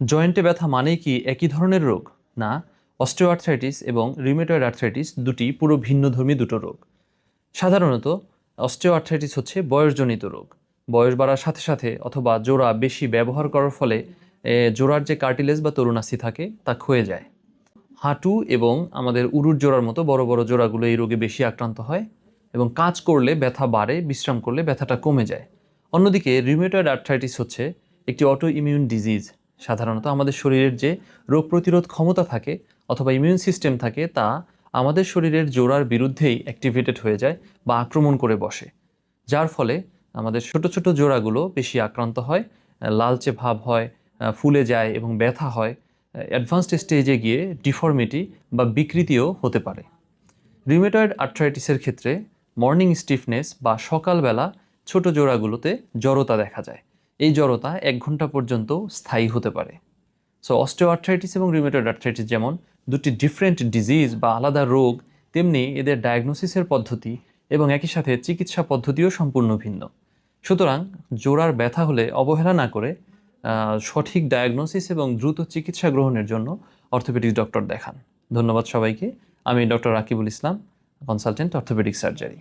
জয়েন্টে ব্যথা মানেই কি একই ধরনের রোগ? না, অস্টিওআর্থ্রাইটিস এবং রিউমেটয়েড আর্থ্রাইটিস দুটি পুরো ভিন্নধর্মী দুটো রোগ। সাধারণত অস্টিওআর্থ্রাইটিস হচ্ছে বয়সজনিত রোগ। বয়স বাড়ার সাথে সাথে অথবা জোড়া বেশি ব্যবহার করার ফলে জোড়ার যে কার্টিলেজ বা তরুণাস্থি থাকে তা ক্ষয়ে যায়। হাঁটু এবং আমাদের উরুর জোড়ার মতো বড় বড় জোড়াগুলো এই রোগে বেশি আক্রান্ত হয় এবং কাজ করলে ব্যথা বাড়ে, বিশ্রাম করলে ব্যথাটা কমে যায়। অন্যদিকে রিউমেটয়েড আর্থ্রাইটিস হচ্ছে একটি অটো ইমিউন ডিজিজ। সাধারণত আমাদের শরীরের যে রোগ প্রতিরোধ ক্ষমতা থাকে অথবা ইমিউন সিস্টেম থাকে তা আমাদের শরীরের জোড়ার বিরুদ্ধেই অ্যাক্টিভেটেড হয়ে যায় বা আক্রমণ করে বসে, যার ফলে আমাদের ছোট ছোট জোড়াগুলো বেশি আক্রান্ত হয়, লালচে ভাব হয়, ফুলে যায় এবং ব্যথা হয়। অ্যাডভান্সড স্টেজে গিয়ে ডিফর্মিটি বা বিকৃতিও হতে পারে। রিউমেটয়েড আর্থ্রাইটিসের ক্ষেত্রে মর্নিং স্টিফনেস বা সকালবেলা ছোট জোড়াগুলোতে জড়তা দেখা যায়। এই জড়তা 1 ঘন্টা পর্যন্ত স্থায়ী হতে পারে। সো অস্টিওআর্থ্রাইটিস এবং রিউমেটয়েড আর্থ্রাইটিস যেমন দুটি ডিফারেন্ট ডিজিজ বা আলাদা রোগ, তেমনি এদের ডায়াগনোসিসের পদ্ধতি এবং একই সাথে চিকিৎসা পদ্ধতিও সম্পূর্ণ ভিন্ন। সুতরাং জোড়ার ব্যথা হলে অবহেলা না করে সঠিক ডায়াগনোসিস এবং দ্রুত চিকিৎসা গ্রহণের জন্য অর্থোপেডিক ডক্টর দেখান। ধন্যবাদ সবাইকে। আমি ডক্টর রাকিবুল ইসলাম, কনসালটেন্ট অর্থোপেডিক সার্জারি।